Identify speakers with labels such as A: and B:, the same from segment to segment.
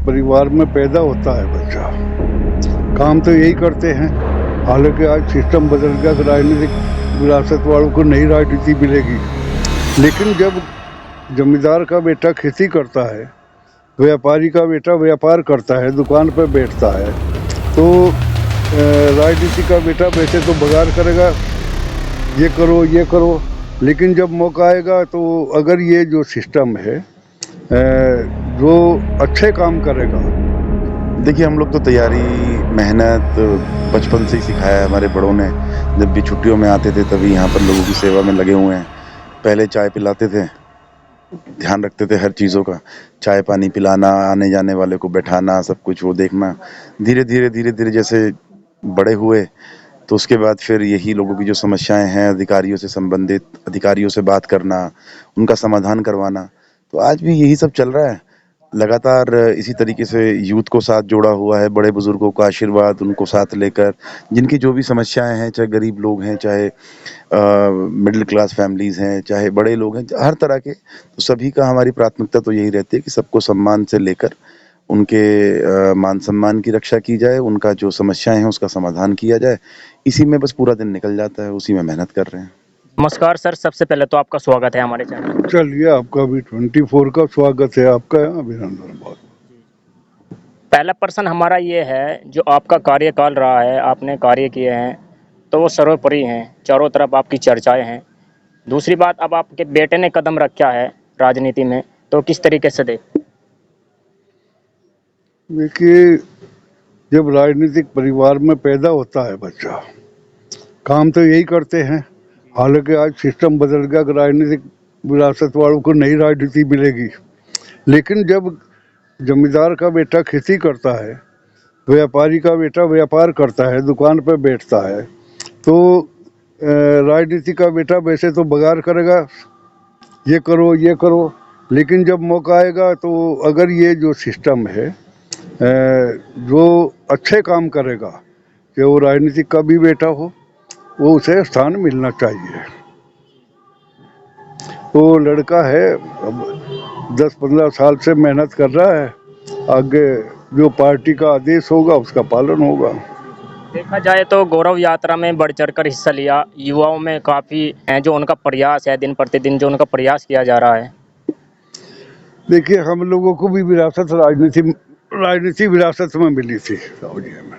A: परिवार में पैदा होता है बच्चा, काम तो यही करते हैं। हालांकि आज सिस्टम बदल गया कि राजनीतिक विरासत वालों को नई राजनीति मिलेगी, लेकिन जब जमींदार का बेटा खेती करता है, व्यापारी का बेटा व्यापार करता है, दुकान पर बैठता है, तो राजनीति का बेटा वैसे तो बगार करेगा, ये करो ये करो, लेकिन जब मौका आएगा तो अगर ये जो सिस्टम है जो अच्छे काम करेगा।
B: देखिए, हम लोग तो तैयारी, मेहनत बचपन से ही सिखाया है हमारे बड़ों ने। जब भी छुट्टियों में आते थे तभी यहाँ पर लोगों की सेवा में लगे हुए हैं। पहले चाय पिलाते थे, ध्यान रखते थे हर चीज़ों का, चाय पानी पिलाना, आने जाने वाले को बैठाना, सब कुछ वो देखना। धीरे धीरे जैसे बड़े हुए तो उसके बाद फिर यही लोगों की जो समस्याएं हैं, अधिकारियों से संबंधित, अधिकारियों से बात करना, उनका समाधान करवाना। तो आज भी यही सब चल रहा है। लगातार इसी तरीके से यूथ को साथ जोड़ा हुआ है, बड़े बुजुर्गों का आशीर्वाद, उनको साथ लेकर जिनकी जो भी समस्याएं हैं, चाहे गरीब लोग हैं, चाहे मिडिल क्लास फैमिलीज़ हैं, चाहे बड़े लोग हैं, हर तरह के, तो सभी का हमारी प्राथमिकता तो यही रहती है कि सबको सम्मान से लेकर उनके मान सम्मान की रक्षा की जाए, उनका जो समस्याएं हैं उसका समाधान किया जाए। इसी में बस पूरा दिन निकल जाता है, उसी में मेहनत कर रहे हैं।
C: नमस्कार सर, सबसे पहले तो आपका स्वागत है हमारे चैनल में।
A: चलिए, आपका भी 24 का स्वागत है, आपका अभिनंदन। बहुत
C: पहला प्रश्न हमारा ये है, जो आपका कार्यकाल रहा है, आपने कार्य किए हैं तो वो सर्वोपरि हैं, चारों तरफ आपकी चर्चाएं हैं। दूसरी बात, अब आपके बेटे ने कदम रखा है राजनीति में, तो किस तरीके से
A: देखिए, जब राजनीतिक परिवार में पैदा होता है बच्चा, काम तो यही करते हैं। हालांकि आज सिस्टम बदल गया कि राजनीतिक विरासत वालों को नई राजनीति मिलेगी, लेकिन जब जमींदार का बेटा खेती करता है, व्यापारी का बेटा व्यापार करता है, दुकान पर बैठता है, तो राजनीति का बेटा वैसे तो बगार करेगा, ये करो ये करो, लेकिन जब मौका आएगा तो अगर ये जो सिस्टम है जो अच्छे काम करेगा, कि वो राजनीतिक का भी बेटा हो, वो उसे स्थान मिलना चाहिए। वो लड़का है, अब 10-15 साल से मेहनत कर रहा है, आगे जो पार्टी का आदेश होगा उसका पालन होगा।
C: देखा जाए तो गौरव यात्रा में बढ़ चढ़कर हिस्सा लिया, युवाओं में काफ़ी हैं जो उनका प्रयास है, दिन प्रतिदिन जो उनका प्रयास किया जा रहा है।
A: देखिए, हम लोगों को भी विरासत राजनीति विरासत में मिली थी सऊदीया में।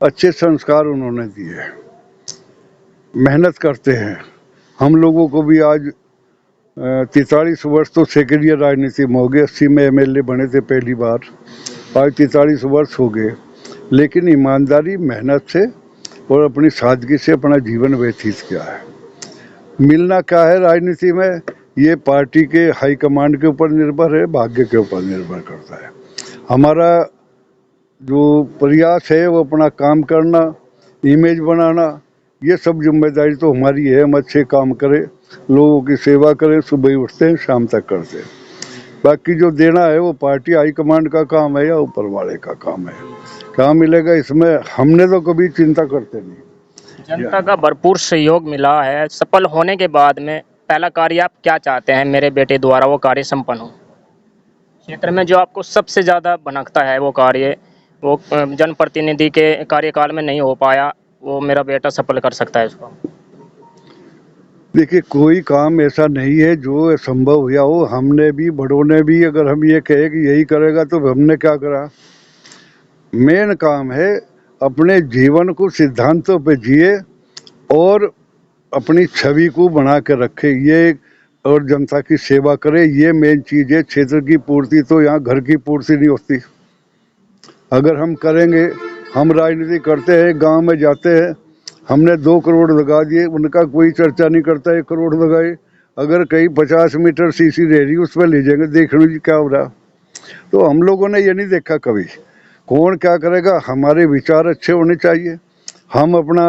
A: अच्छे संस्कार उन्होंने दिए, मेहनत करते हैं। हम लोगों को भी आज 43 वर्ष तो सेक्रेटरी राजनीति में हो गए। 80 में एमएलए बने थे पहली बार, आज 43 वर्ष हो गए, लेकिन ईमानदारी, मेहनत से और अपनी सादगी से अपना जीवन व्यतीत किया है। मिलना क्या है राजनीति में, ये पार्टी के हाईकमांड के ऊपर निर्भर है, भाग्य के ऊपर निर्भर करता है। हमारा जो प्रयास है वो अपना काम करना, इमेज बनाना, ये सब जिम्मेदारी तो हमारी है। हम अच्छे काम करें, लोगों की सेवा करें, सुबह उठते हैं शाम तक करते हैं। बाकी जो देना है वो पार्टी हाईकमांड का काम है या ऊपर वाले का काम है। क्या मिलेगा इसमें हमने तो कभी चिंता करते नहीं।
C: जनता का भरपूर सहयोग मिला है। सफल होने के बाद में पहला कार्य आप क्या चाहते हैं मेरे बेटे द्वारा वो कार्य संपन्न हो? क्षेत्र में जो आपको सबसे ज़्यादा भनकता है वो कार्य, वो जनप्रतिनिधि के कार्यकाल में नहीं हो पाया, वो मेरा बेटा सफल कर सकता है उसको।
A: देखिए, कोई काम ऐसा नहीं है जो संभव हुआ हो। हमने भी, बड़ों ने भी, अगर हम ये कहे कि यही करेगा तो हमने क्या करा। मेन काम है अपने जीवन को सिद्धांतों पे जिए और अपनी छवि को बना के रखे, ये, और जनता की सेवा करे, ये मेन चीज़ है। क्षेत्र की पूर्ति तो यहाँ घर की पूर्ति नहीं होती। अगर हम करेंगे, हम राजनीति करते हैं, गांव में जाते हैं, हमने 2 करोड़ लगा दिए, उनका कोई चर्चा नहीं करता 1 करोड़ लगाए। अगर कहीं 50 मीटर सीसी रह रही उस पर ले जाएंगे, देखने जी क्या हो रहा। तो हम लोगों ने ये नहीं देखा कभी कौन क्या करेगा। हमारे विचार अच्छे होने चाहिए, हम अपना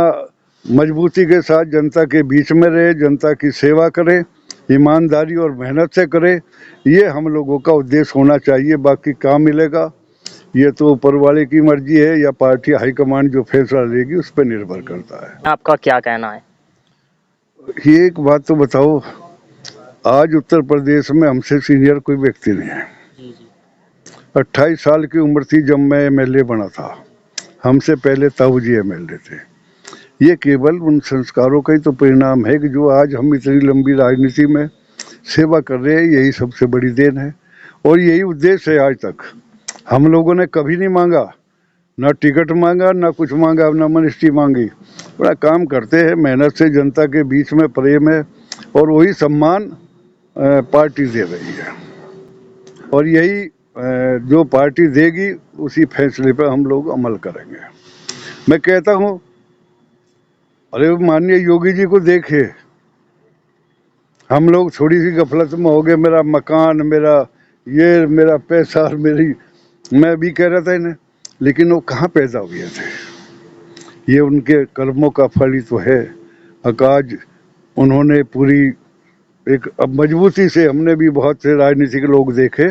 A: मजबूती के साथ जनता के बीच में रहे, जनता की सेवा करें, ईमानदारी और मेहनत से करें, ये हम लोगों का उद्देश्य होना चाहिए। बाकी क्या मिलेगा ये तो ऊपर वाले की मर्जी है या पार्टी हाईकमांड जो फैसला लेगी उस पर निर्भर करता है।
C: आपका क्या कहना है?
A: ये एक बात तो बताओ, आज उत्तर प्रदेश में हमसे सीनियर कोई व्यक्ति नहीं है। 28 साल की उम्र थी जब मैं एमएलए बना था। हमसे पहले ताऊ जी एमएलए थे। ये केवल उन संस्कारों का ही तो परिणाम है कि जो आज हम इतनी लंबी राजनीति में सेवा कर रहे हैं, यही सबसे बड़ी देन है। और यही उद्देश्य है। आज तक हम लोगों ने कभी नहीं मांगा, ना टिकट मांगा, ना कुछ मांगा, ना मिनिस्ट्री मांगी। बड़ा काम करते हैं, मेहनत से जनता के बीच में प्रेम है और वही सम्मान पार्टी दे रही है। और यही जो पार्टी देगी उसी फैसले पर हम लोग अमल करेंगे। मैं कहता हूँ, अरे माननीय योगी जी को देखे, हम लोग थोड़ी सी गफलत में हो गए, मेरा मकान, मेरा ये, मेरा पैसा, मेरी, मैं भी कह रहा था इन्हें, लेकिन वो कहाँ पैदा हुए थे? ये उनके कर्मों का फल ही तो है। आज उन्होंने पूरी एक, अब मजबूती से हमने भी बहुत से राजनीतिक लोग देखे,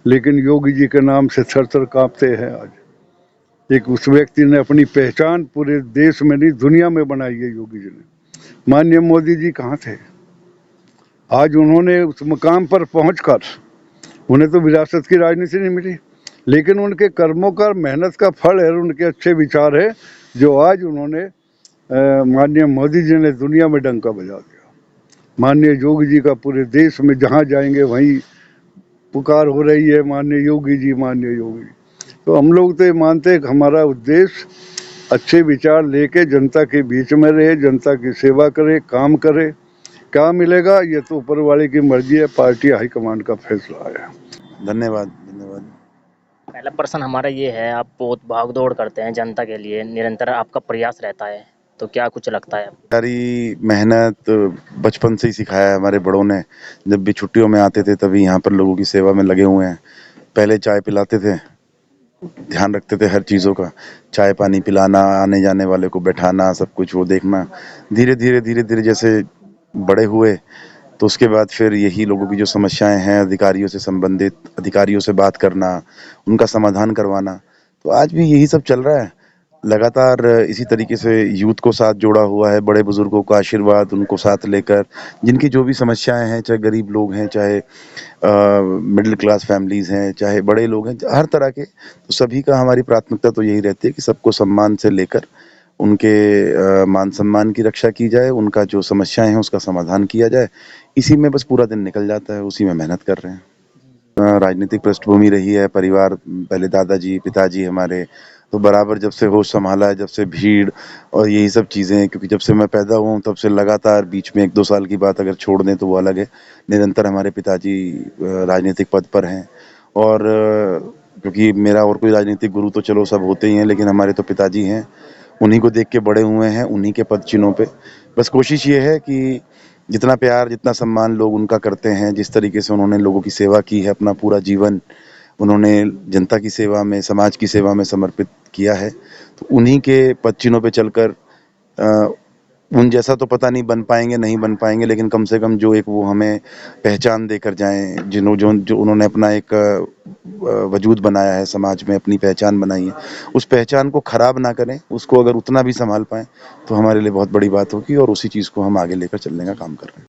A: लेकिन योगी जी के नाम से थर थर कांपते हैं। आज एक उस व्यक्ति ने अपनी पहचान पूरे देश में नहीं दुनिया में बनाई है, योगी जी ने। माननीय मोदी जी कहाँ थे? आज उन्होंने उस मुकाम पर पहुंचकर, उन्हें तो विरासत की राजनीति नहीं मिली, लेकिन उनके कर्मों का, मेहनत का फल है, उनके अच्छे विचार है, जो आज उन्होंने माननीय मोदी जी ने दुनिया में डंका बजा दिया। माननीय योगी जी का पूरे देश में जहाँ जाएंगे वहीं पुकार हो रही है, माननीय योगी जी, माननीय योगी जी। तो हम लोग तो ये मानते हैं कि हमारा उद्देश्य अच्छे विचार लेके जनता के बीच में रहे, जनता की सेवा करे, काम करे। क्या मिलेगा ये तो ऊपर वाले की मर्जी है, पार्टी हाईकमांड का फैसला है।
B: धन्यवाद, धन्यवाद।
C: पहला प्रश्न हमारा ये है, आप बहुत भाग दौड़ करते हैं जनता के लिए, निरंतर आपका प्रयास रहता है, तो क्या कुछ लगता है?
B: सारी मेहनत बचपन से ही सिखाया है हमारे बड़ों ने। जब भी छुट्टियों में आते थे तभी यहाँ पर लोगों की सेवा में लगे हुए हैं। पहले चाय पिलाते थे, ध्यान रखते थे हर चीज़ों का, चाय पानी पिलाना, आने जाने वाले को बैठाना, सब कुछ वो देखना। धीरे धीरे जैसे बड़े हुए तो उसके बाद फिर यही लोगों की जो समस्याएं हैं, अधिकारियों से संबंधित, अधिकारियों से बात करना, उनका समाधान करवाना। तो आज भी यही सब चल रहा है। लगातार इसी तरीके से यूथ को साथ जोड़ा हुआ है, बड़े बुजुर्गों का आशीर्वाद उनको साथ लेकर, जिनकी जो भी समस्याएं हैं, चाहे गरीब लोग हैं, चाहे मिडिल क्लास फैमिलीज हैं, चाहे बड़े लोग हैं, हर तरह के, तो सभी का हमारी प्राथमिकता तो यही रहती है कि सबको सम्मान से लेकर उनके मान सम्मान की रक्षा की जाए, उनका जो समस्याएं हैं उसका समाधान किया जाए। इसी में बस पूरा दिन निकल जाता है, उसी में मेहनत कर रहे हैं। राजनीतिक पृष्ठभूमि रही है, परिवार, पहले दादाजी, पिताजी हमारे, तो बराबर जब से होश संभाला है, जब से भीड़ और यही सब चीज़ें, क्योंकि जब से मैं पैदा हुआ हूँ तब से लगातार, बीच में 1-2 साल की बात अगर छोड़ दें तो वो अलग है, निरंतर हमारे पिताजी राजनीतिक पद पर हैं। और क्योंकि मेरा और कोई राजनीतिक गुरु तो चलो सब होते ही हैं, लेकिन हमारे तो पिताजी हैं, उन्हीं को देख के बड़े हुए हैं, उन्हीं के पद चिन्हों पे। बस कोशिश ये है कि जितना प्यार, जितना सम्मान लोग उनका करते हैं, जिस तरीके से उन्होंने लोगों की सेवा की है, अपना पूरा जीवन उन्होंने जनता की सेवा में, समाज की सेवा में समर्पित किया है, तो उन्हीं के पद चिन्हों पे चलकर उन जैसा तो पता नहीं बन पाएंगे, नहीं बन पाएंगे, लेकिन कम से कम जो एक वो हमें पहचान देकर जाएं, जो उन्होंने अपना एक वजूद बनाया है समाज में, अपनी पहचान बनाई है, उस पहचान को खराब ना करें, उसको अगर उतना भी संभाल पाएं तो हमारे लिए बहुत बड़ी बात होगी, और उसी चीज़ को हम आगे लेकर चलने का काम कर रहे हैं।